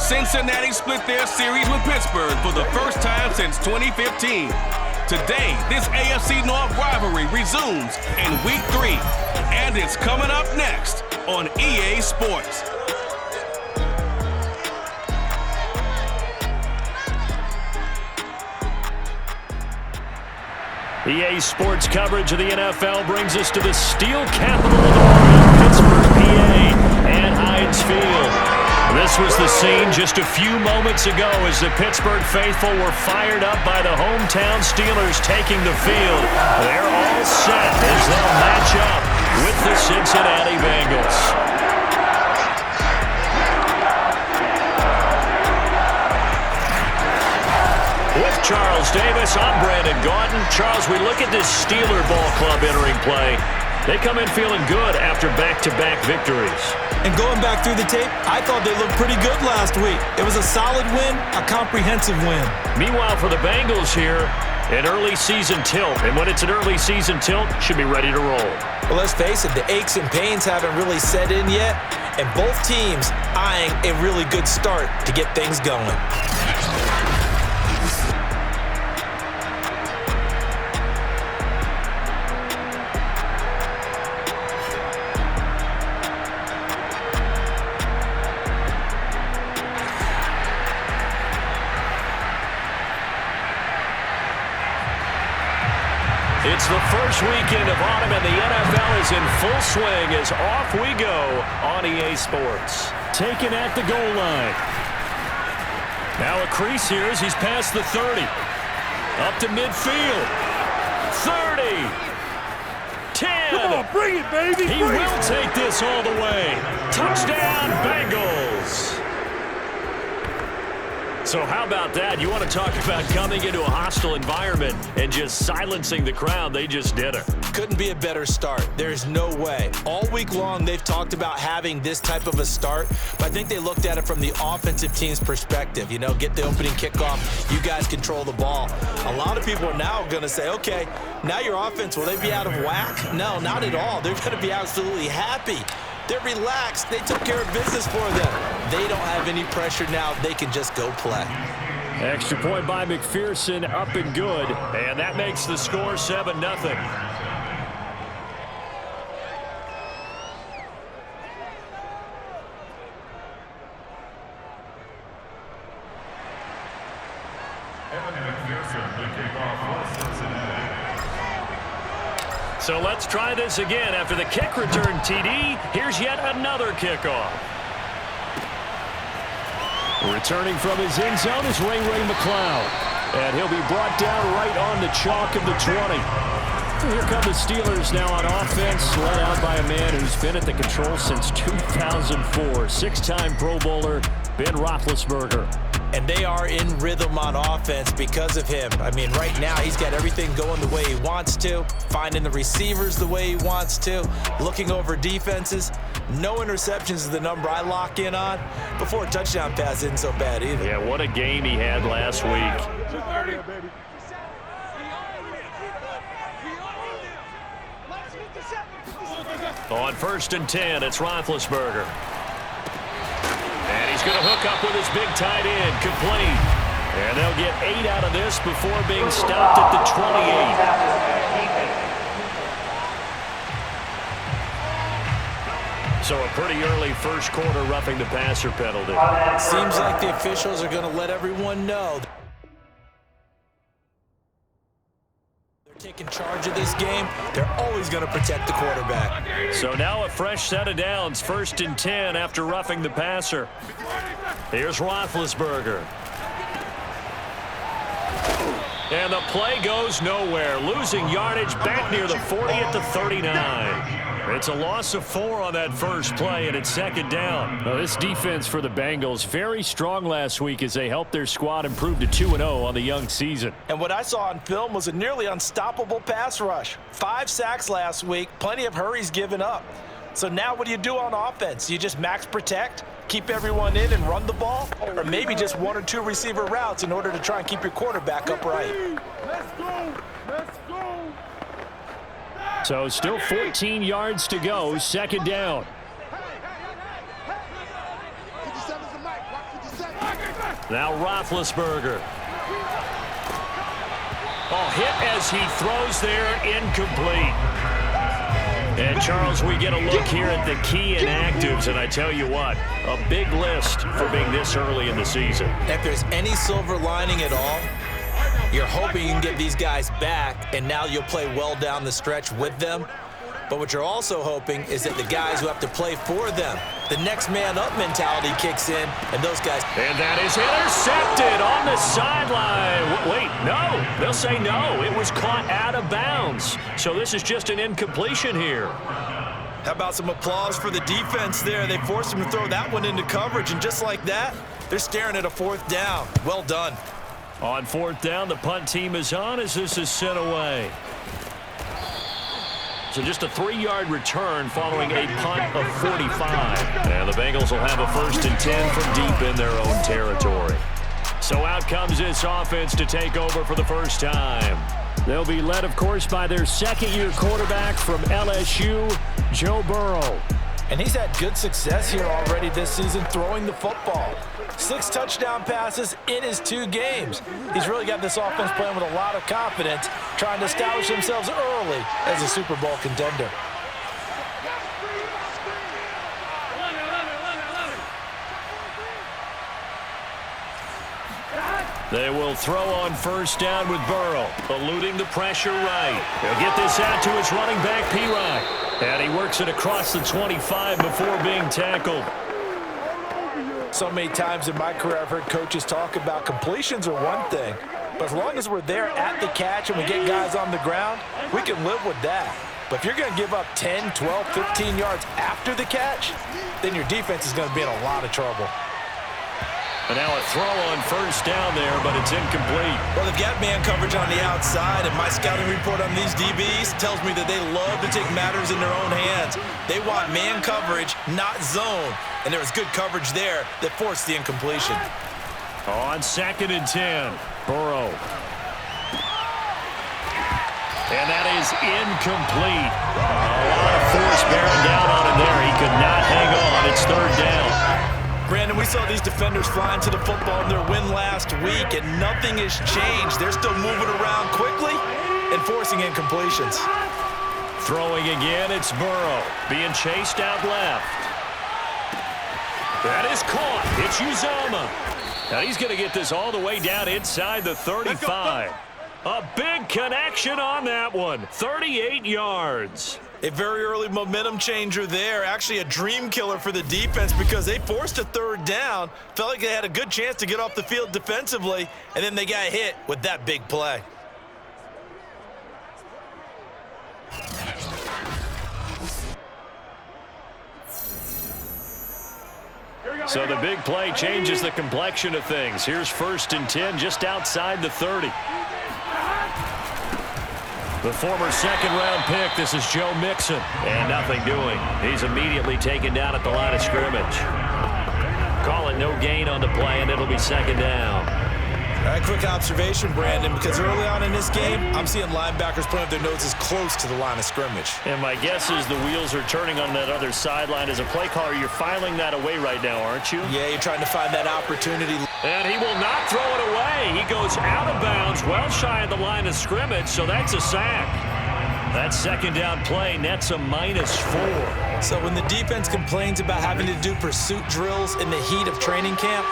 Cincinnati split their series with Pittsburgh for the first time since 2015. Today, this AFC North rivalry resumes in Week 3, and it's coming up next on EA Sports. EA Sports coverage of the NFL brings us to the steel capital of the world, Pittsburgh, PA, and Heinz Field. This was the scene just a few moments ago as the Pittsburgh faithful were fired up by the hometown Steelers taking the field. They're all set as they'll match up with the Cincinnati Bengals. With Charles Davis, I'm Brandon Gaudin. Charles, we look at this Steeler ball club entering play. They come in feeling good after back-to-back victories. And going back through the tape, I thought they looked pretty good last week. It was a solid win, a comprehensive win. Meanwhile, for the Bengals here, an early season tilt. And when it's an early season tilt, should be ready to roll. Well, let's face it, the aches and pains haven't really set in yet. And both teams eyeing a really good start to get things going. It's the first weekend of autumn, and the NFL is in full swing as off we go on EA Sports. Taken at the goal line. Now a crease here as he's past the 30. Up to midfield. 30. 10. Come on, bring it, baby. He will take this all the way. Touchdown, Bengals. So how about that? You want to talk about coming into a hostile environment and just silencing the crowd. They just did it. Couldn't be a better start. There's no way. All week long, they've talked about having this type of a start, but I think they looked at it from the offensive team's perspective. You know, get the opening kickoff. You guys control the ball. A lot of people are now going to say, okay, now your offense, will they be out of whack? No, not at all. They're going to be absolutely happy. They're relaxed. They took care of business for them. They don't have any pressure now. They can just go play. Extra point by McPherson, up and good. And that makes the score 7-0. So let's try this again. After the kick return TD, here's yet another kickoff. Returning from his end zone is Ray McLeod. And he'll be brought down right on the chalk of the 20. Here come the Steelers now on offense, led out by a man who's been at the control since 2004. Six-time Pro Bowler, Ben Roethlisberger. And they are in rhythm on offense because of him. I mean, right now, he's got everything going the way he wants to, finding the receivers the way he wants to, looking over defenses. No interceptions is the number I lock in on. Before a touchdown pass isn't so bad either. Yeah, what a game he had last week. On 1st and 10, it's Roethlisberger. And he's going to hook up with his big tight end, complete. And they'll get 8 out of this before being stopped at the 28. So a pretty early first quarter roughing the passer penalty. Seems like the officials are going to let everyone know taking charge of this game. They're always going to protect the quarterback. So now a fresh set of downs, 1st and 10 after roughing the passer. Here's Roethlisberger. And the play goes nowhere, losing yardage back near the 40 at the 39. It's a loss of 4 on that first play, and it's 2nd down. Now, this defense for the Bengals, very strong last week as they helped their squad improve to 2-0 on the young season. And what I saw on film was a nearly unstoppable pass rush. 5 sacks last week, plenty of hurries given up. So now what do you do on offense? You just max protect, keep everyone in and run the ball? Or maybe just 1 or 2 receiver routes in order to try and keep your quarterback upright? Let's go! Let's go! So still 14 yards to go, 2nd down. Now Roethlisberger. Oh, hit as he throws there, incomplete. And, Charles, we get a look here at the key inactives, and I tell you what, a big list for being this early in the season. If there's any silver lining at all, you're hoping you can get these guys back, and now you'll play well down the stretch with them. But what you're also hoping is that the guys who have to play for them, the next man up mentality kicks in, and those guys. And that is intercepted on the sideline. Wait, no. They'll say no. It was caught out of bounds. So this is just an incompletion here. How about some applause for the defense there? They forced him to throw that one into coverage, and just like that, they're staring at a 4th down. Well done. On 4th down, the punt team is on as this is sent away. So just a 3-yard return following a punt of 45. And the Bengals will have a 1st and 10 from deep in their own territory. So out comes this offense to take over for the first time. They'll be led, of course, by their second-year quarterback from LSU, Joe Burrow. And he's had good success here already this season throwing the football. 6 touchdown passes in his 2 games. He's really got this offense playing with a lot of confidence, trying to establish themselves early as a Super Bowl contender. They will throw on 1st down with Burrow, eluding the pressure right. He'll get this out to his running back, P-Rod. And he works it across the 25 before being tackled. So many times in my career, I've heard coaches talk about completions are one thing, but as long as we're there at the catch and we get guys on the ground, we can live with that. But if you're going to give up 10, 12, 15 yards after the catch, then your defense is going to be in a lot of trouble. And now a throw on 1st down there, but it's incomplete. Well, they've got man coverage on the outside, and my scouting report on these DBs tells me that they love to take matters in their own hands. They want man coverage, not zone. And there was good coverage there that forced the incompletion. On 2nd and 10, Burrow. And that is incomplete. A lot of force bearing down on him there. He could not hang on. It's 3rd down. Brandon, we saw these defenders flying to the football in their win last week, and nothing has changed. They're still moving around quickly and forcing incompletions. Throwing again, it's Burrow. Being chased out left. That is caught. It's Uzama. Now he's going to get this all the way down inside the 35. A big connection on that one. 38 yards. A very early momentum changer there. Actually a dream killer for the defense because they forced a 3rd down. Felt like they had a good chance to get off the field defensively, and then they got hit with that big play. So the big play changes the complexion of things. Here's 1st and 10 just outside the 30. The former 2nd-round pick, this is Joe Mixon. And nothing doing. He's immediately taken down at the line of scrimmage. Call it no gain on the play, and it'll be 2nd down. All right, quick observation, Brandon, because early on in this game, I'm seeing linebackers putting up their noses close to the line of scrimmage. And my guess is the wheels are turning on that other sideline. As a play caller, you're filing that away right now, aren't you? Yeah, you're trying to find that opportunity. And he will not throw it away. He goes out of bounds, well shy of the line of scrimmage, so that's a sack. That 2nd down play nets a -4. So when the defense complains about having to do pursuit drills in the heat of training camp,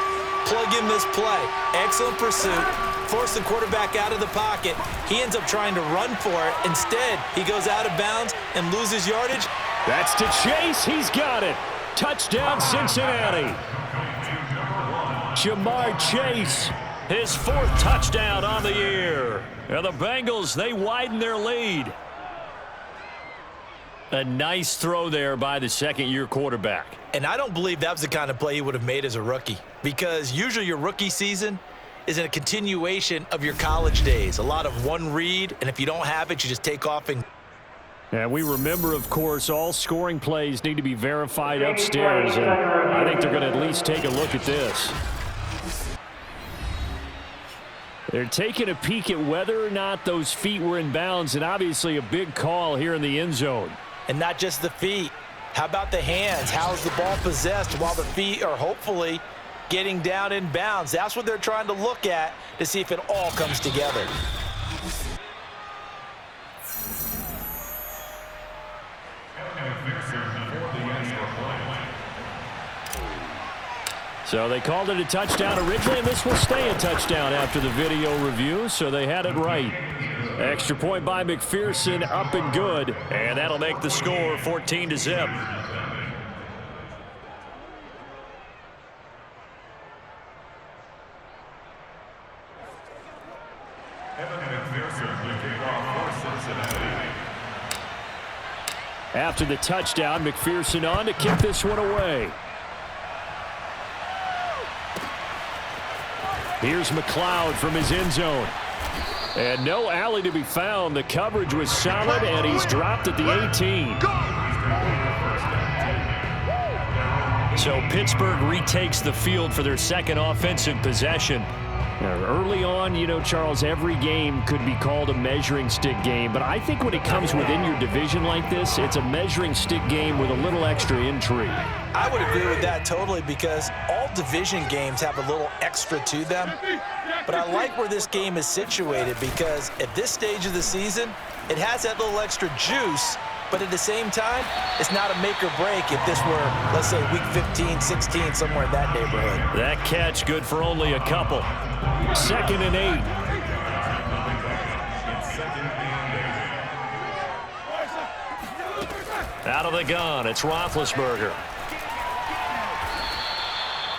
plug in this play. Excellent pursuit. Force the quarterback out of the pocket. He ends up trying to run for it. Instead, he goes out of bounds and loses yardage. That's to Chase. He's got it. Touchdown, Cincinnati. Jamar Chase, his 4th touchdown on the year. And the Bengals, they widen their lead. A nice throw there by the 2nd-year quarterback. And I don't believe that was the kind of play he would have made as a rookie, because usually your rookie season is a continuation of your college days. A lot of one read, and if you don't have it, you just take off and... And we remember, of course, all scoring plays need to be verified upstairs, and I think they're going to at least take a look at this. They're taking a peek at whether or not those feet were in bounds, and obviously a big call here in the end zone. And not just the feet. How about the hands? How's the ball possessed while the feet are hopefully getting down in bounds. That's what they're trying to look at to see if it all comes together. So they called it a touchdown originally, and this will stay a touchdown after the video review, so they had it right. Extra point by McPherson, up and good, and that'll make the score 14-0. After the touchdown, McPherson on to kick this one away. Here's McLeod from his end zone. And no alley to be found. The coverage was solid, and he's dropped at the 18. So Pittsburgh retakes the field for their second offensive possession. Early on, you know, Charles, every game could be called a measuring stick game. But I think when it comes within your division like this, it's a measuring stick game with a little extra intrigue. I would agree with that totally because all division games have a little extra to them. But I like where this game is situated because at this stage of the season, it has that little extra juice. But at the same time, it's not a make or break if this were, let's say, week 15, 16, somewhere in that neighborhood. That catch good for only a couple. 2nd and 8. Out of the gun, it's Roethlisberger.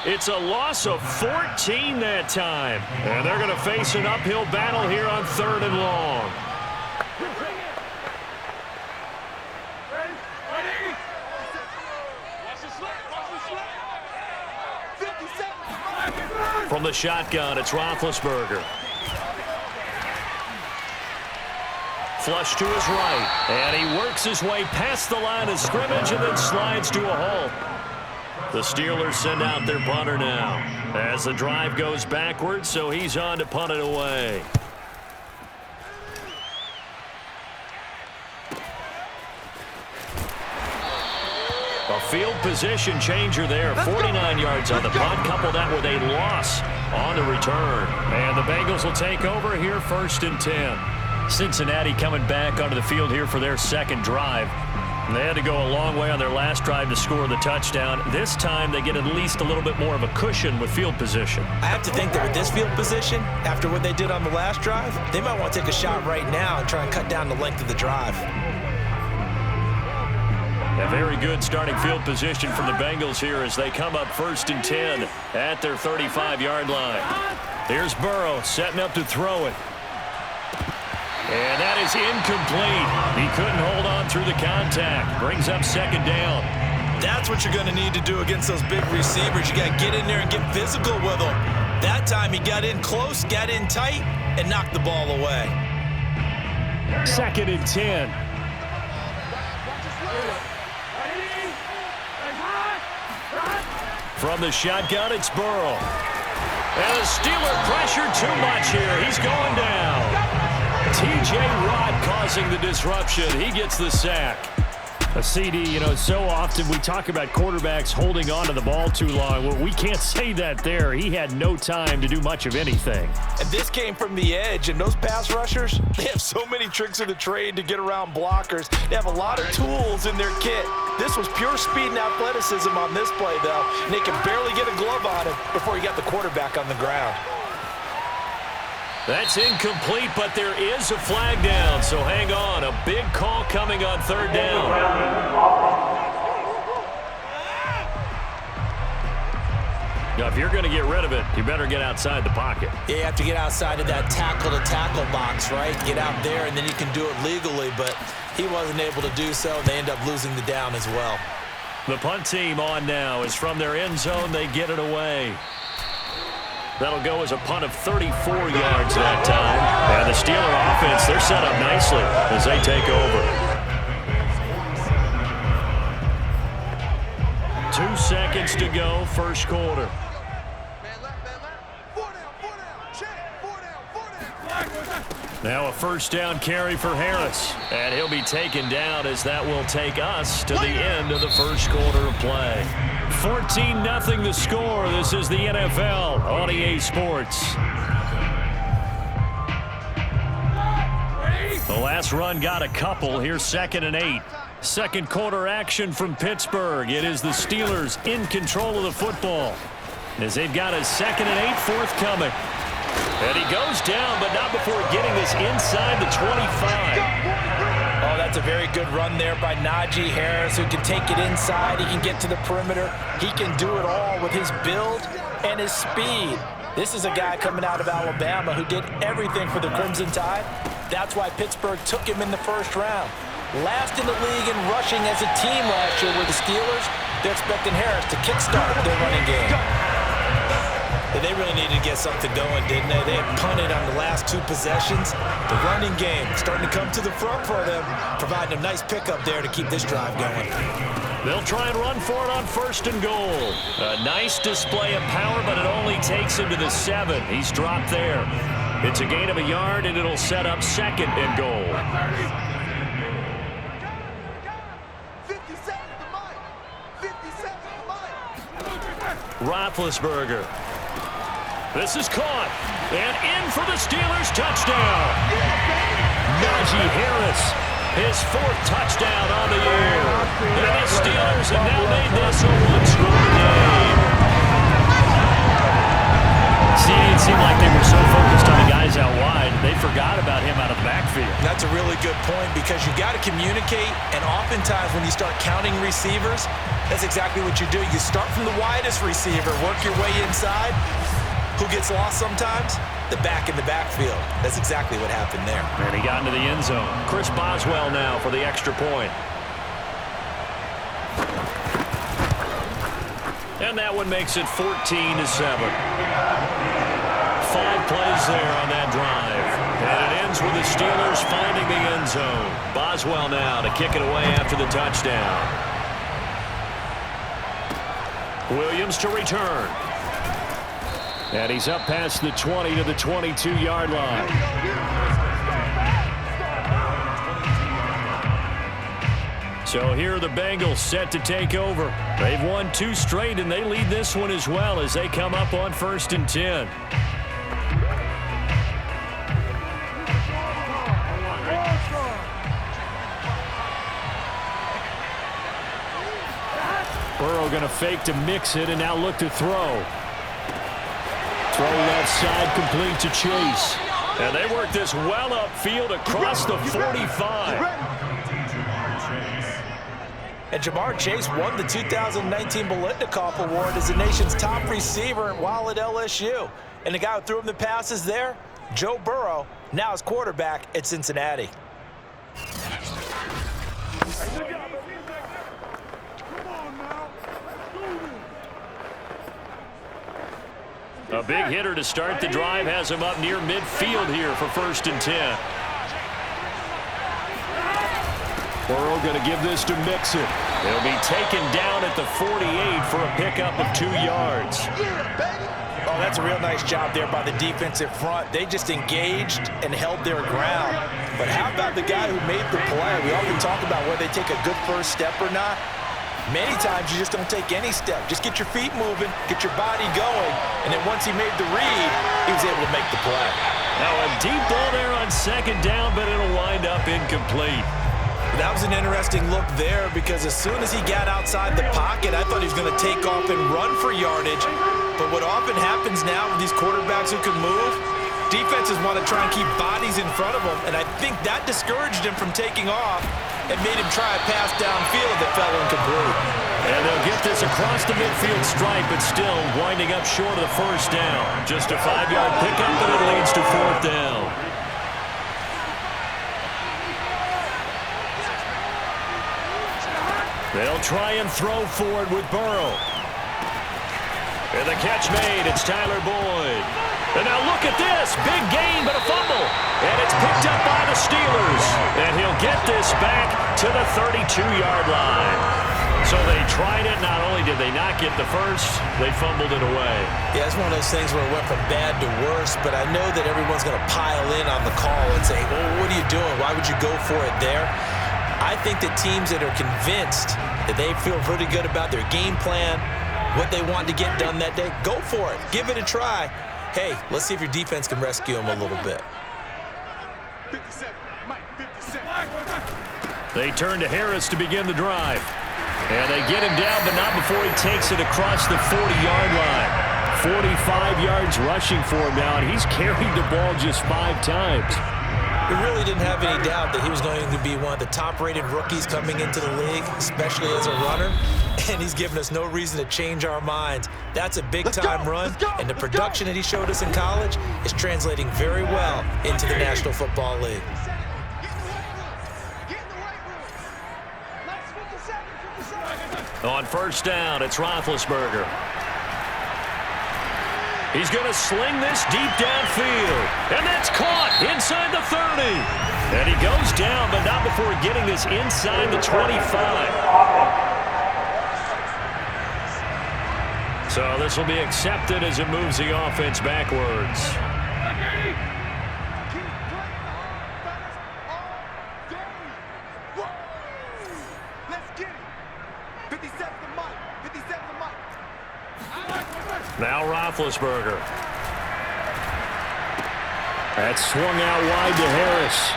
It's a loss of 14 that time. And they're going to face an uphill battle here on 3rd and long. From the shotgun, it's Roethlisberger. Flush to his right, and he works his way past the line of scrimmage and then slides to a halt. The Steelers send out their punter now as the drive goes backwards, so he's on to punt it away. A field position changer there. 49 yards on the punt. Couple that with a loss on the return. And the Bengals will take over here 1st and 10. Cincinnati coming back onto the field here for their second drive. They had to go a long way on their last drive to score the touchdown. This time they get at least a little bit more of a cushion with field position. I have to think that with this field position, after what they did on the last drive, they might want to take a shot right now and try and cut down the length of the drive. A very good starting field position from the Bengals here as they come up 1st and 10 at their 35-yard line. Here's Burrow setting up to throw it. And that is incomplete. He couldn't hold on through the contact. Brings up 2nd down. That's what you're going to need to do against those big receivers. You got to get in there and get physical with them. That time he got in close, got in tight, and knocked the ball away. 2nd and 10. From the shotgun, it's Burrow. And the Steeler pressure too much here. He's going down. T.J. Watt causing the disruption. He gets the sack. A CD, you know, so often we talk about quarterbacks holding on to the ball too long. Well, we can't say that there. He had no time to do much of anything. And this came from the edge, and those pass rushers, they have so many tricks of the trade to get around blockers. They have a lot of tools in their kit. This was pure speed and athleticism on this play, though, and they could barely get a glove on him before he got the quarterback on the ground. That's incomplete, but there is a flag down, so hang on. A big call coming on 3rd down. Now, if you're going to get rid of it, you better get outside the pocket. Yeah, you have to get outside of that tackle-to-tackle box, right? Get out there, and then you can do it legally, but he wasn't able to do so. They end up losing the down as well. The punt team on now is from their end zone. They get it away. That'll go as a punt of 34 yards that time. And the Steeler offense, they're set up nicely as they take over. 2 seconds to go, 1st quarter. Now a first down carry for Harris. And he'll be taken down as that will take us to the end of the first quarter of play. 14-0 the score. This is the NFL on EA Sports. The last run got a couple. Here's 2nd and 8. Second quarter action from Pittsburgh. It is the Steelers in control of the football as they've got a 2nd and 8 forthcoming. And he goes down, but not before getting this inside the 25. Oh, that's a very good run there by Najee Harris, who can take it inside. He can get to the perimeter. He can do it all with his build and his speed. This is a guy coming out of Alabama who did everything for the Crimson Tide. That's why Pittsburgh took him in the first round. Last in the league in rushing as a team last year were the Steelers. They're expecting Harris to kickstart their running game. They really needed to get something going, didn't they? They had punted on the last 2 possessions. The running game starting to come to the front for them, providing a nice pickup there to keep this drive going. They'll try and run for it on 1st and goal. A nice display of power, but it only takes him to the 7. He's dropped there. It's a gain of a yard, and it'll set up 2nd and goal. 57 to Mike. 57 to Mike. Roethlisberger. This is caught. And in for the Steelers touchdown. Najee Harris, his 4th touchdown on the year. And the Steelers have now made this a 1-score game. See, it seemed like they were so focused on the guys out wide, they forgot about him out of the backfield. That's a really good point because you got to communicate, and oftentimes when you start counting receivers, that's exactly what you do. You start from the widest receiver, work your way inside. Who gets lost sometimes? The back in the backfield. That's exactly what happened there. And he got into the end zone. Chris Boswell now for the extra point. And that one makes it 14-7. 5 plays there on that drive. And it ends with the Steelers finding the end zone. Boswell now to kick it away after the touchdown. Williams to return. And he's up past the 20 to the 22-yard line. So here are the Bengals set to take over. They've won 2 straight, and they lead this one as well as they come up on 1st and 10. Burrow going to fake to mix it and now look to throw. Throw left side complete to Chase. And they work this well upfield across the 45. And Jamar Chase won the 2019 Biletnikoff Award as the nation's top receiver while at LSU. And the guy who threw him the passes there, Joe Burrow, now his quarterback at Cincinnati. A big hitter to start the drive has him up near midfield here for 1st and 10. Burrow going to give this to Mixon. He'll be taken down at the 48 for a pickup of 2 yards. Oh, that's a real nice job there by the defensive front. They just engaged and held their ground. But how about the guy who made the play? We often talk about whether they take a good first step or not. Many times you just don't take any step. Just get your feet moving, get your body going, and then once he made the read, he was able to make the play. Now a deep ball there on 2nd down, but it'll wind up incomplete. That was an interesting look there because as soon as he got outside the pocket, I thought he was going to take off and run for yardage. But what often happens now with these quarterbacks who can move, defenses want to try and keep bodies in front of them, and I think that discouraged him from taking off and made him try a pass downfield that fell incomplete. And they'll get this across the midfield stripe, but still winding up short of the 1st down. Just a 5-yard pickup, but it leads to 4th down. They'll try and throw forward with Burrow. And the catch made. It's Tyler Boyd. And now look at this. Big gain, but a fumble. And it's picked up by the Steelers. And he'll get this back to the 32-yard line. So they tried it. Not only did they not get the first, they fumbled it away. Yeah, it's one of those things where it went from bad to worse, but I know that everyone's going to pile in on the call and say, well, what are you doing? Why would you go for it there? I think that teams that are convinced that they feel pretty good about their game plan, what they want to get done that day, go for it. Give it a try. Hey, let's see if your defense can rescue them a little bit. 57, Mike, 57. They turn to Harris to begin the drive. And they get him down, but not before he takes it across the 40-yard line. 45 yards rushing for him now, and he's carried the ball just 5 times. We really didn't have any doubt that he was going to be one of the top-rated rookies coming into the league, especially as a runner. And he's given us no reason to change our minds. That's a big-time run, and the production that he showed us in college is translating very well into the National Football League. On first down, it's Roethlisberger. He's going to sling this deep downfield. And that's caught inside the 30. And he goes down, but not before getting this inside the 25. So this will be accepted as it moves the offense backwards. Now Roethlisberger. That's swung out wide to Harris.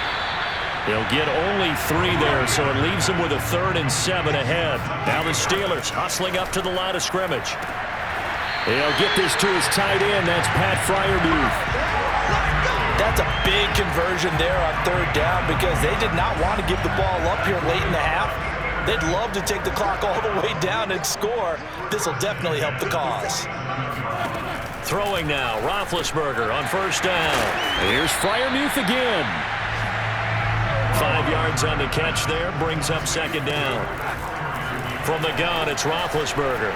He'll get only 3 there, so it leaves him with a 3rd and 7 ahead. Now the Steelers hustling up to the line of scrimmage. He'll get this to his tight end. That's Pat Freiermuth. That's a big conversion there on 3rd down because they did not want to give the ball up here late in the half. They'd love to take the clock all the way down and score. This will definitely help the cause. Throwing now, Roethlisberger on first down. And here's Freiermuth again. 5 yards on the catch there, brings up 2nd down. From the gun, it's Roethlisberger.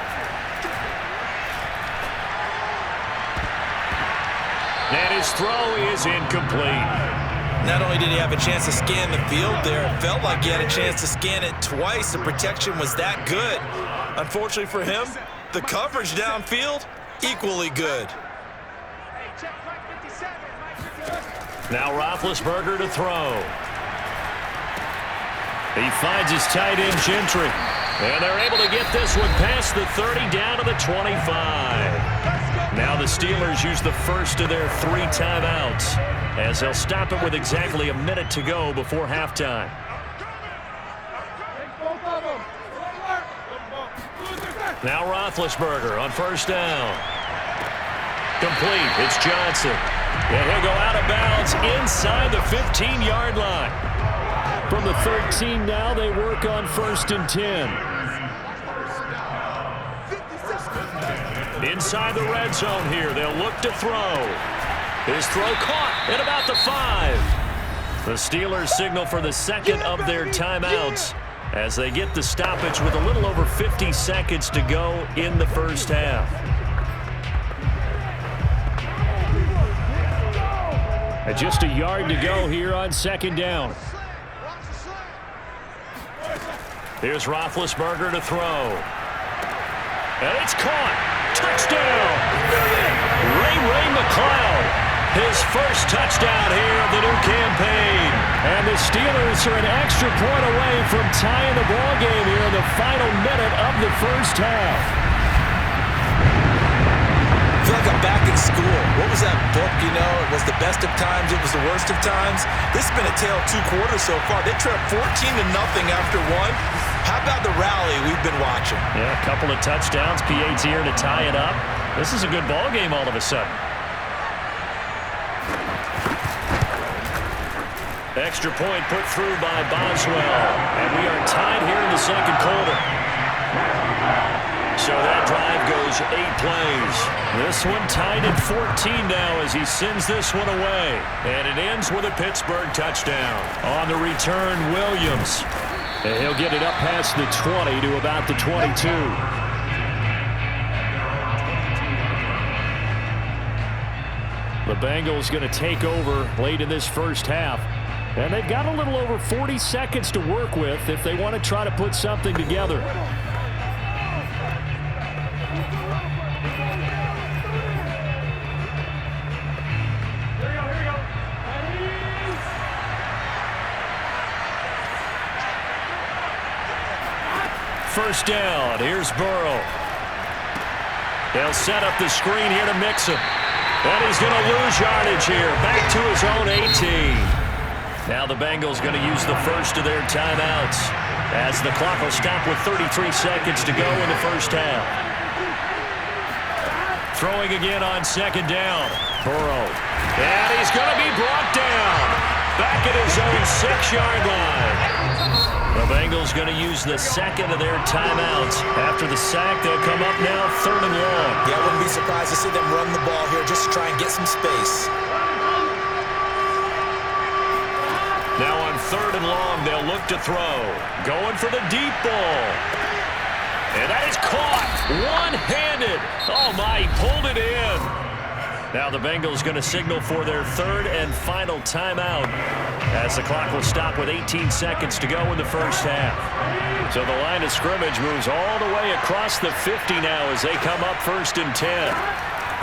And his throw is incomplete. Not only did he have a chance to scan the field there, it felt like he had a chance to scan it twice. The protection was that good. Unfortunately for him, the coverage downfield, equally good. Now Roethlisberger to throw. He finds his tight end, Gentry. And they're able to get this one past the 30 down to the 25. Now the Steelers use the first of their 3 timeouts, as they'll stop it with exactly a minute to go before halftime. Now Roethlisberger on first down. Complete. It's Johnson. And he'll go out of bounds inside the 15-yard line. From the 13 now, they work on 1st and 10. Inside the red zone here, they'll look to throw. His throw caught at about the 5. The Steelers signal for the 2nd of their timeouts as they get the stoppage with a little over 50 seconds to go in the first half. And just a yard to go here on 2nd down. Here's Roethlisberger to throw. And it's caught. Touchdown! Ray McCloud, his first touchdown here of the new campaign. And the Steelers are an extra point away from tying the ball game here in the final minute of the first half. I feel like I'm back in school. What was that book, you know? It was the best of times, it was the worst of times. This has been a tale of 2 quarters so far. They trailed 14-0 after 1. How about the rally we've been watching? Yeah, a couple of touchdowns. PA's here to tie it up. This is a good ball game all of a sudden. Extra point put through by Boswell. And we are tied here in the 2nd quarter. So that drive goes 8 plays. This one tied at 14 now as he sends this one away. And it ends with a Pittsburgh touchdown. On the return, Williams. And he'll get it up past the 20 to about the 22. The Bengals going to take over late in this first half. And they've got a little over 40 seconds to work with if they want to try to put something together. First down. Here's Burrow. They'll set up the screen here to mix him. And he's going to lose yardage here. Back to his own 18. Now the Bengals going to use the first of their timeouts as the clock will stop with 33 seconds to go in the first half. Throwing again on second down. Burrow. And he's going to be brought down. Back at his own 6-yard line. The Bengals going to use the second of their timeouts. After the sack, they'll come up now 3rd and long. Yeah, I wouldn't be surprised to see them run the ball here just to try and get some space. Now on 3rd and long, they'll look to throw. Going for the deep ball. And that is caught one-handed. Oh, my, he pulled it in. Now the Bengals going to signal for their 3rd and final timeout as the clock will stop with 18 seconds to go in the first half. So the line of scrimmage moves all the way across the 50 now as they come up 1st and 10.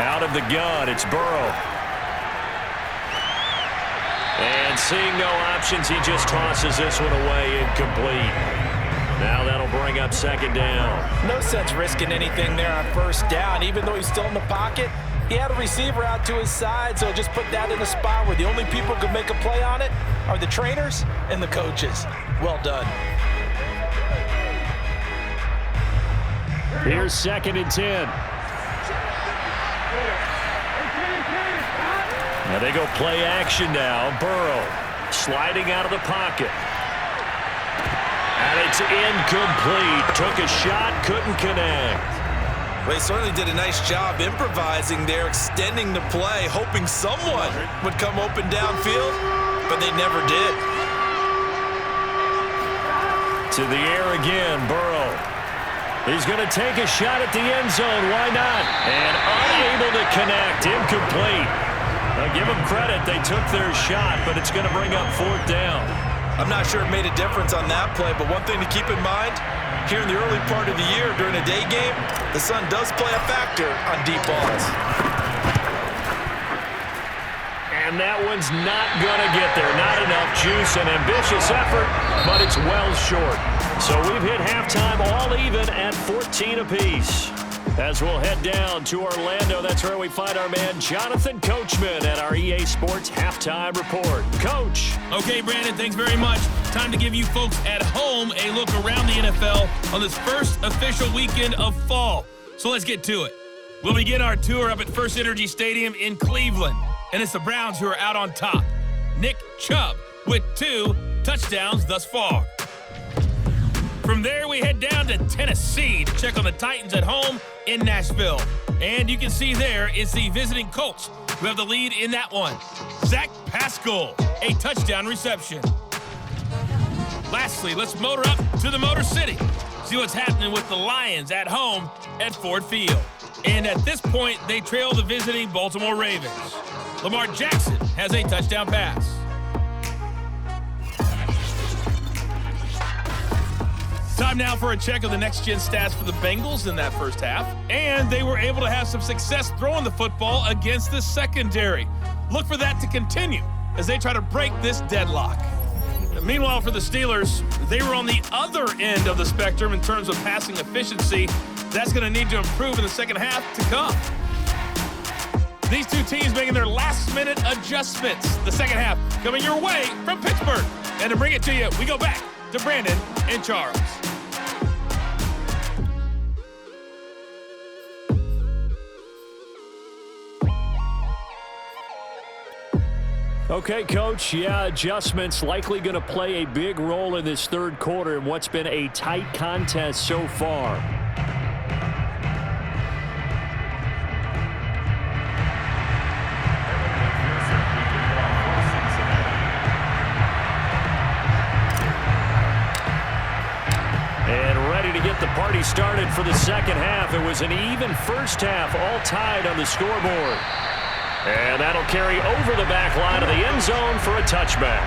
Out of the gun, it's Burrow. And seeing no options, he just tosses this one away incomplete. Now that'll bring up 2nd down. No sense risking anything there on 1st down. Even though he's still in the pocket, he had a receiver out to his side, so just put that in a spot where the only people who can make a play on it are the trainers and the coaches. Well done. Here's 2nd and 10. Now they go play action now. Burrow sliding out of the pocket. And it's incomplete. Took a shot, couldn't connect. Well, he certainly did a nice job improvising there, extending the play, hoping someone would come open downfield, but they never did. To the air again, Burrow. He's going to take a shot at the end zone. Why not? And unable to connect. Incomplete. Now give them credit. They took their shot, but it's going to bring up 4th down. I'm not sure it made a difference on that play, but one thing to keep in mind, here in the early part of the year during a day game, the sun does play a factor on deep balls. And that one's not going to get there. Not enough juice, an ambitious effort, but it's well short. So we've hit halftime all even at 14 apiece. As we'll head down to Orlando, that's where we find our man Jonathan Coachman at our EA Sports Halftime Report. Coach. Okay, Brandon, thanks very much. Time to give you folks at home a look around the NFL on this first official weekend of fall. So let's get to it. We'll begin our tour up at First Energy Stadium in Cleveland, and it's the Browns who are out on top. Nick Chubb with 2 touchdowns thus far. From there, we head down to Tennessee to check on the Titans at home in Nashville. And you can see there it's the visiting Colts who have the lead in that one. Zach Pascal, a touchdown reception. Lastly, let's motor up to the Motor City. See what's happening with the Lions at home at Ford Field. And at this point, they trail the visiting Baltimore Ravens. Lamar Jackson has a touchdown pass. Time now for a check of the next-gen stats for the Bengals in that first half. And they were able to have some success throwing the football against the secondary. Look for that to continue as they try to break this deadlock. Meanwhile, for the Steelers, they were on the other end of the spectrum in terms of passing efficiency. That's going to need to improve in the second half to come. These two teams making their last-minute adjustments. The second half coming your way from Pittsburgh. And to bring it to you, we go back to Brandon and Charles. Okay, Coach. Yeah, adjustments likely going to play a big role in this third quarter in what's been a tight contest so far. And ready to get the party started for the second half. It was an even first half, all tied on the scoreboard. And that'll carry over the back line of the end zone for a touchback.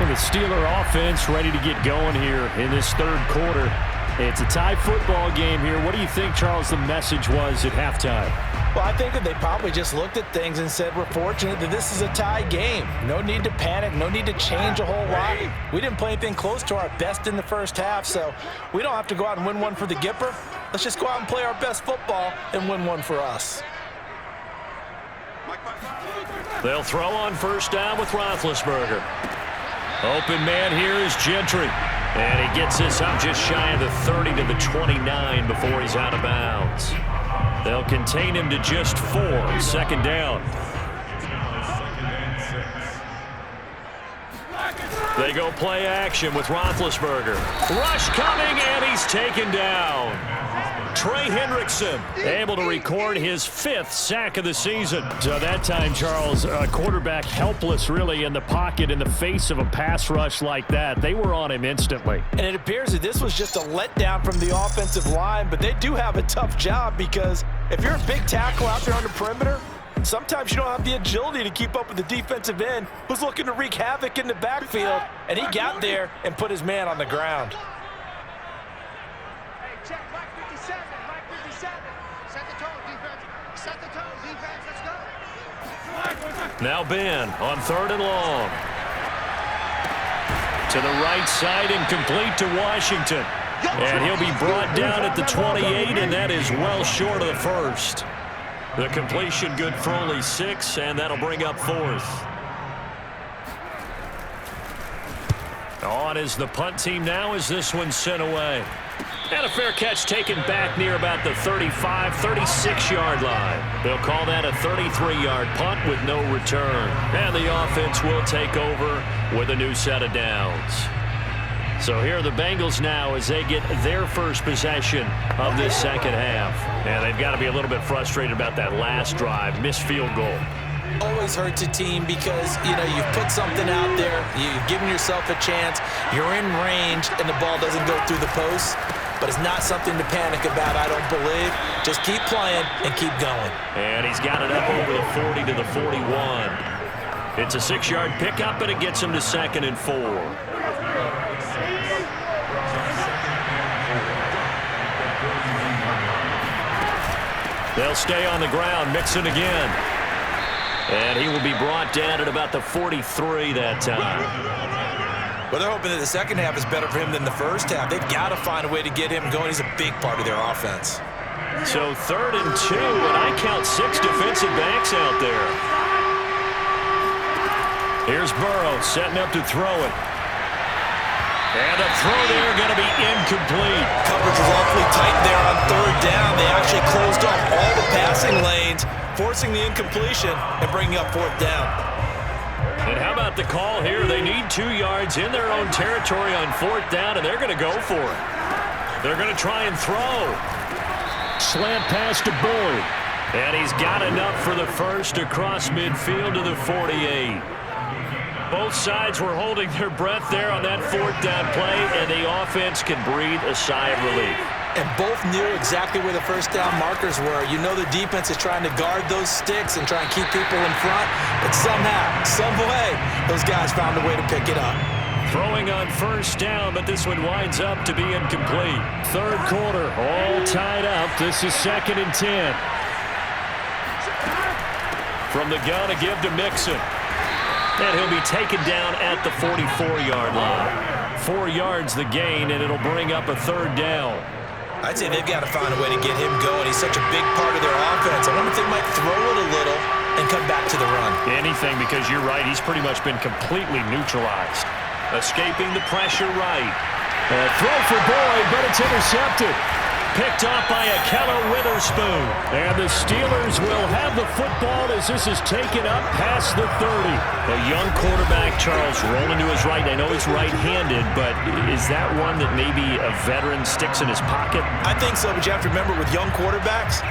the Steeler offense ready to get going here in this third quarter. It's a tie football game here. What do you think, Charles, the message was at halftime? Well, I think that they probably just looked at things and said, we're fortunate that this is a tie game. No need to panic. No need to change a whole lot. We didn't play anything close to our best in the first half, so we don't have to go out and win one for the Gipper. Let's just go out and play our best football and win one for us. They'll throw on first down with Roethlisberger. Open man here is Gentry. And he gets this up just shy of the 30 to the 29 before he's out of bounds. They'll contain him to just 4. Second down. They go play action with Roethlisberger. Rush coming, and he's taken down. Trey Hendrickson able to record his 5th sack of the season. So that time, Charles, a quarterback helpless really in the pocket in the face of a pass rush like that. They were on him instantly. And it appears that this was just a letdown from the offensive line, but they do have a tough job because if you're a big tackle out there on the perimeter, sometimes you don't have the agility to keep up with the defensive end who's looking to wreak havoc in the backfield, and he got there and put his man on the ground. Hey, check, Black 57, Black 57. Set the tone, defense. Set the tone, defense. Let's go. Now Ben on 3rd and long. To the right side and complete to Washington. And he'll be brought down at the 28, and that is well short of the first. The completion good for only 6, and that'll bring up 4th. On is the punt team now as this one's sent away. And a fair catch taken back near about the 35, 36-yard line. They'll call that a 33-yard punt with no return. And the offense will take over with a new set of downs. So here are the Bengals now as they get their first possession of this second half. And they've got to be a little bit frustrated about that last drive, missed field goal. Always hurts a team because, you've put something out there, you've given yourself a chance, you're in range, and the ball doesn't go through the post. But it's not something to panic about, I don't believe. Just keep playing and keep going. And he's got it up over the 40 to the 41. It's a 6-yard pickup, and it gets him to 2nd and 4. They'll stay on the ground, Mixon again. And he will be brought down at about the 43 that time. Well, they're hoping that the second half is better for him than the first half. They've got to find a way to get him going. He's a big part of their offense. So 3rd and 2, and I count 6 defensive backs out there. Here's Burrow setting up to throw it. And the throw there going to be incomplete. Coverage was awfully tight there on 3rd down. They actually closed off all the passing lanes, forcing the incompletion and bringing up 4th down. And how about the call here? They need 2 yards in their own territory on 4th down, and they're going to go for it. They're going to try and throw. Slant pass to Boyd. And he's got enough for the first across midfield to the 48. Both sides were holding their breath there on that 4th down play, and the offense can breathe a sigh of relief. And both knew exactly where the first down markers were. The defense is trying to guard those sticks and try and keep people in front. But somehow, some way, those guys found a way to pick it up. Throwing on first down, but this one winds up to be incomplete. 3rd quarter, all tied up. This is 2nd and 10. From the gun, a give to Mixon. And he'll be taken down at the 44-yard line. 4 yards the gain, and it'll bring up a 3rd down. I'd say they've got to find a way to get him going. He's such a big part of their offense. I wonder if they might throw it a little and come back to the run. Anything, because you're right. He's pretty much been completely neutralized. Escaping the pressure right. Throw for Boyd, but it's intercepted. Picked off by a Keller Witherspoon. And the Steelers will have the football as this is taken up past the 30. A young quarterback, Charles, rolling to his right. I know he's right-handed, but is that one that maybe a veteran sticks in his pocket? I think so, but you have to remember with young quarterbacks,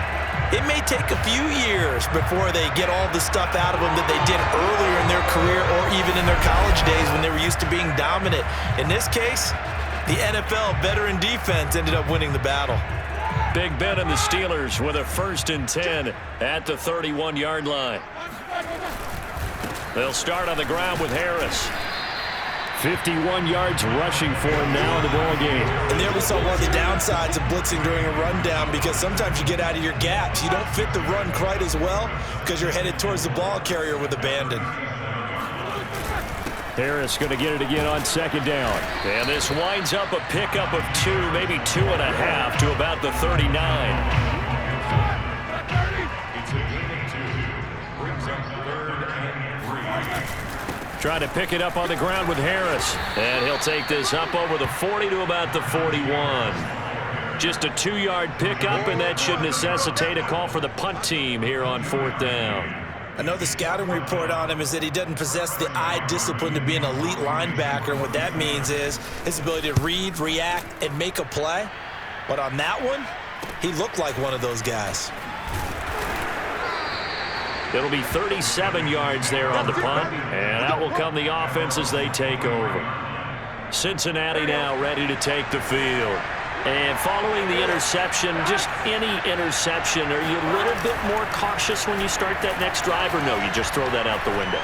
it may take a few years before they get all the stuff out of them that they did earlier in their career or even in their college days when they were used to being dominant. In this case, the NFL veteran defense ended up winning the battle. Big Ben and the Steelers with a 1st and 10 at the 31-yard line. They'll start on the ground with Harris. 51 yards rushing for him now in the ball game. And there we saw one of the downsides of blitzing during a rundown, because sometimes you get out of your gaps. You don't fit the run quite as well because you're headed towards the ball carrier with abandon. Harris going to get it again on second down. And this winds up a pickup of 2, maybe 2.5 to about the 39. Trying to pick it up on the ground with Harris. And he'll take this up over the 40 to about the 41. Just a 2-yard pickup, and that should necessitate a call for the punt team here on 4th down. I know the scouting report on him is that he doesn't possess the eye discipline to be an elite linebacker, and what that means is his ability to read, react, and make a play. But on that one, he looked like one of those guys. It'll be 37 yards there on the punt, and out will come the offense as they take over. Cincinnati now ready to take the field. And following the interception, just any interception, are you a little bit more cautious when you start that next drive, or no, you just throw that out the window?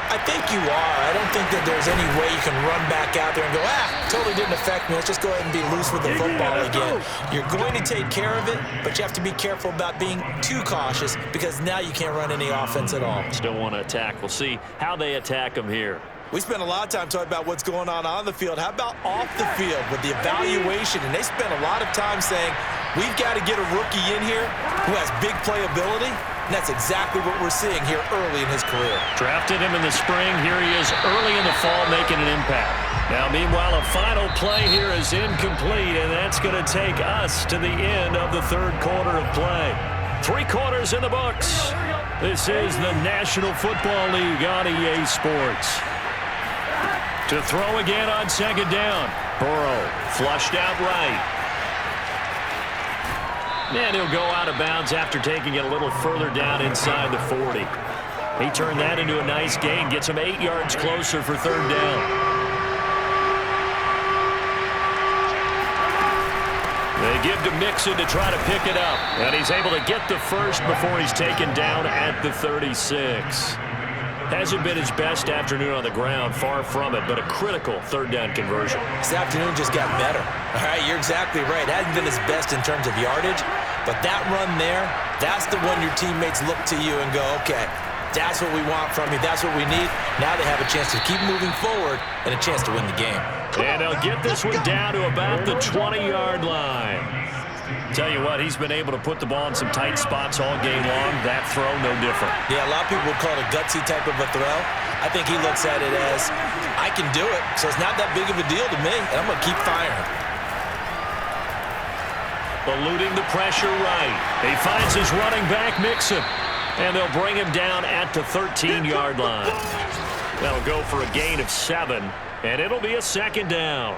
I think you are. I don't think that there's any way you can run back out there and go, totally didn't affect me. Let's just go ahead and be loose with the football again. You're going to take care of it, but you have to be careful about being too cautious, because now you can't run any offense at all. Still want to attack. We'll see how they attack them here. We spent a lot of time talking about what's going on the field. How about off the field with the evaluation? And they spent a lot of time saying, we've got to get a rookie in here who has big playability. And that's exactly what we're seeing here early in his career. Drafted him in the spring. Here he is early in the fall making an impact. Now, meanwhile, a final play here is incomplete, and that's going to take us to the end of the 3rd quarter of play. 3 quarters in the books. This is the National Football League on EA Sports. To throw again on second down. Burrow flushed out right. And he'll go out of bounds after taking it a little further down inside the 40. He turned that into a nice gain, gets him 8 yards closer for 3rd down. They give to Mixon to try to pick it up. And he's able to get the first before he's taken down at the 36. Hasn't been his best afternoon on the ground, far from it, but a critical 3rd down conversion. This afternoon just got better. All right, you're exactly right. Hasn't been his best in terms of yardage, but that run there, that's the one your teammates look to you and go, okay, that's what we want from you. That's what we need. Now they have a chance to keep moving forward and a chance to win the game. And they'll get this one down to about the 20-yard line. Tell you what, he's been able to put the ball in some tight spots all game long. That throw, no different. Yeah, a lot of people would call it a gutsy type of a throw. I think he looks at it as, I can do it, so it's not that big of a deal to me, and I'm going to keep firing. Eluding the pressure right. He finds his running back, Mixon, and they'll bring him down at the 13-yard line. That'll go for a gain of 7, and it'll be a 2nd down.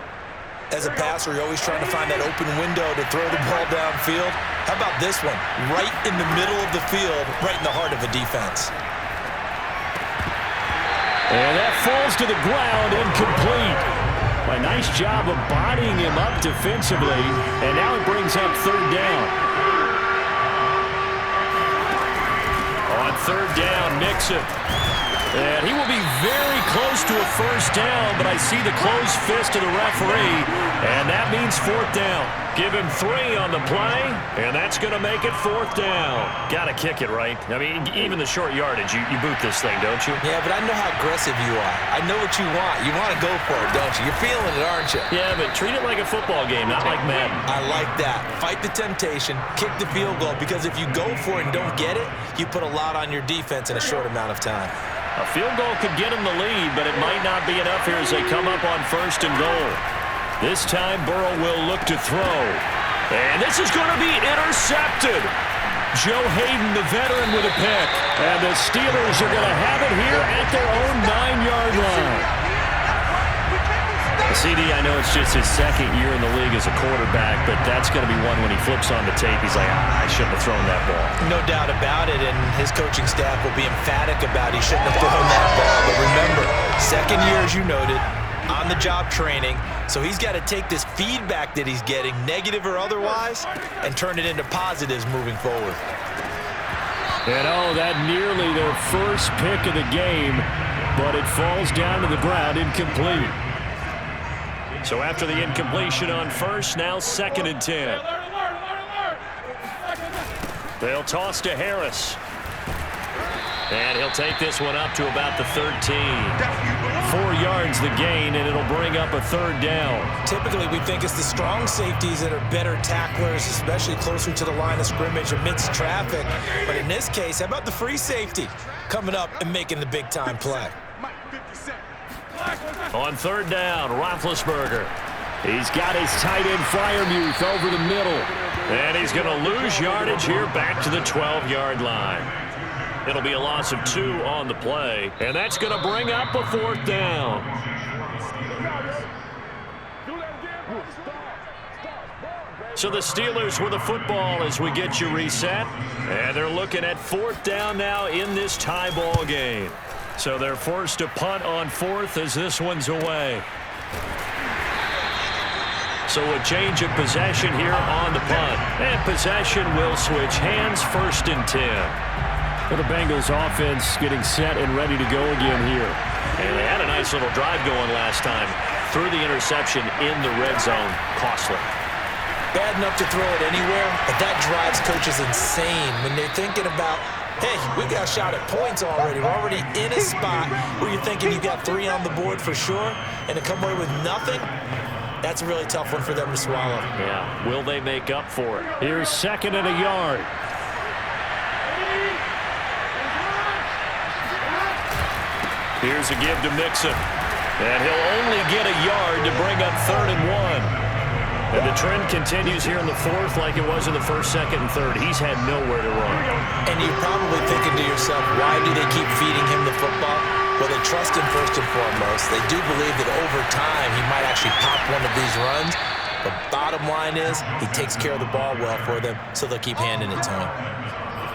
As a passer, you're always trying to find that open window to throw the ball downfield. How about this one? Right in the middle of the field, right in the heart of a defense. And that falls to the ground, incomplete. A nice job of bodying him up defensively, and now it brings up 3rd down. On 3rd down, Mixon. And he will be very close to a 1st down, but I see the closed fist of the referee, and that means 4th down. Give him 3 on the play, and that's going to make it 4th down. Got to kick it, right? I mean, even the short yardage, you boot this thing, don't you? Yeah, but I know how aggressive you are. I know what you want. You want to go for it, don't you? You're feeling it, aren't you? Yeah, but treat it like a football game, not like Madden. I like that. Fight the temptation, kick the field goal, because if you go for it and don't get it, you put a lot on your defense in a short amount of time. A field goal could get him the lead, but it might not be enough here as they come up on 1st and goal. This time, Burrow will look to throw. And this is going to be intercepted. Joe Hayden, the veteran, with a pick. And the Steelers are going to have it here at their own 9-yard line. CD, I know it's just his 2nd year in the league as a quarterback, but that's going to be one when he flips on the tape. He's like, I shouldn't have thrown that ball. No doubt about it, and his coaching staff will be emphatic about he shouldn't have thrown that ball. But remember, 2nd year, as you noted, on-the-job training, so he's got to take this feedback that he's getting, negative or otherwise, and turn it into positives moving forward. And that nearly their first pick of the game, but it falls down to the ground incomplete. So after the incompletion on first, now 2nd and 10. They'll toss to Harris. And he'll take this one up to about the 13. 4 yards the gain, and it'll bring up a 3rd down. Typically, we think it's the strong safeties that are better tacklers, especially closer to the line of scrimmage amidst traffic. But in this case, how about the free safety coming up and making the big-time play? On 3rd down, Roethlisberger. He's got his tight end Freiermuth over the middle. And he's going to lose yardage here back to the 12-yard line. It'll be a loss of 2 on the play, and that's going to bring up a 4th down. So the Steelers with the football as we get you reset, and they're looking at 4th down now in this tie ball game. So they're forced to punt on 4th as this one's away. So a change of possession here on the punt, and possession will switch hands. 1st and 10. For the Bengals offense getting set and ready to go again here. And they had a nice little drive going last time. Threw the interception in the red zone. Costly. Bad enough to throw it anywhere, but that drives coaches insane when they're thinking about, hey, we got a shot at points already. We're already in a spot where you're thinking you got 3 on the board for sure, and to come away with nothing, that's a really tough one for them to swallow. Yeah, will they make up for it? Here's 2nd and a yard. Here's a give to Mixon. And he'll only get a yard to bring up 3rd and 1. And the trend continues here in the 4th like it was in the 1st, 2nd, and 3rd. He's had nowhere to run. And you're probably thinking to yourself, why do they keep feeding him the football? Well, they trust him first and foremost. They do believe that over time he might actually pop one of these runs. But bottom line is he takes care of the ball well for them, so they'll keep handing it to him.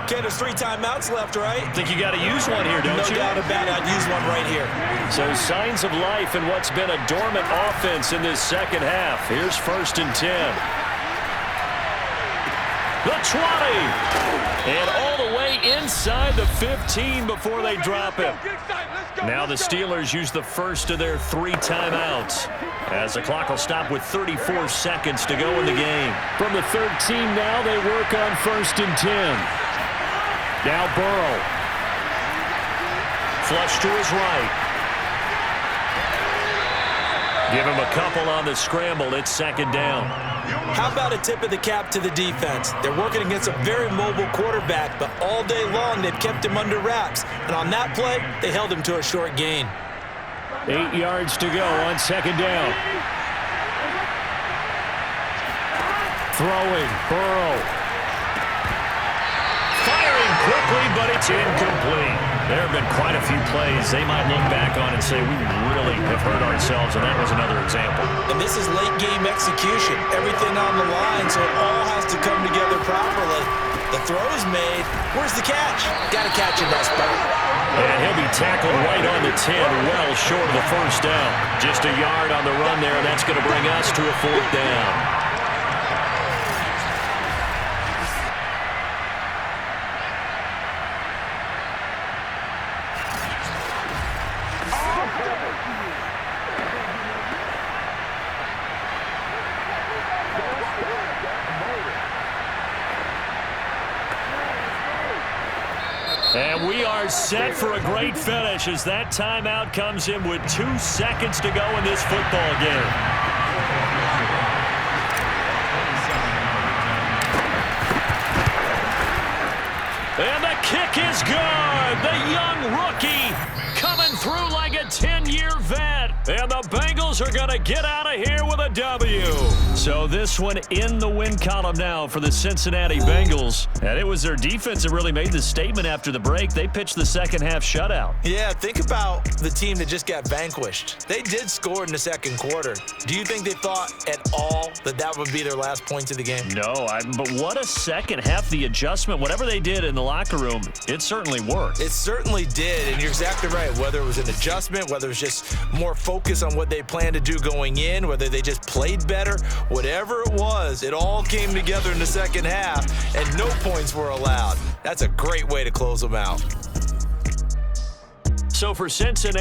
Okay, there's 3 timeouts left, right? I think you got to use one here, don't you? No doubt about it. I'd use one right here. So signs of life in what's been a dormant offense in this 2nd half. Here's 1st and 10. The 20. And all the way inside the 15 before they drop him. Now the Steelers use the first of their 3 timeouts, as the clock will stop with 34 seconds to go in the game. From the 13 now, they work on 1st and 10. Now Burrow. Flush to his right. Give him a couple on the scramble. It's 2nd down. How about a tip of the cap to the defense? They're working against a very mobile quarterback, but all day long they've kept him under wraps. And on that play, they held him to a short gain. 8 yards to go on 2nd down. Throwing, Burrow. Firing quickly, but it's incomplete. There have been quite a few plays they might look back on and say, we really have hurt ourselves, and that was another example. And this is late-game execution. Everything on the line, so it all has to come together properly. The throw's made. Where's the catch? Got to catch in that spot. And he'll be tackled right on the 10, well short of the 1st down. Just a yard on the run there, and that's going to bring us to a 4th down. And we are set for a great finish as that timeout comes in with 2 seconds to go in this football game. And the kick is good. The young rookie coming through like a 10-year vet. And the Bengals are going to get out of here with a W. So this one in the win column now for the Cincinnati Bengals. And it was their defense that really made the statement after the break. They pitched the 2nd half shutout. Yeah, think about the team that just got vanquished. They did score in the 2nd quarter. Do you think they thought at all that that would be their last points of the game? No, but what a 2nd half. The adjustment, whatever they did in the locker room, it certainly worked. It certainly did, and you're exactly right. Whether it was an adjustment, whether it was just more focus on what they planned to do going in, whether they just played better, whatever it was, it all came together in the 2nd half, and no points were allowed. That's a great way to close them out. So for Cincinnati,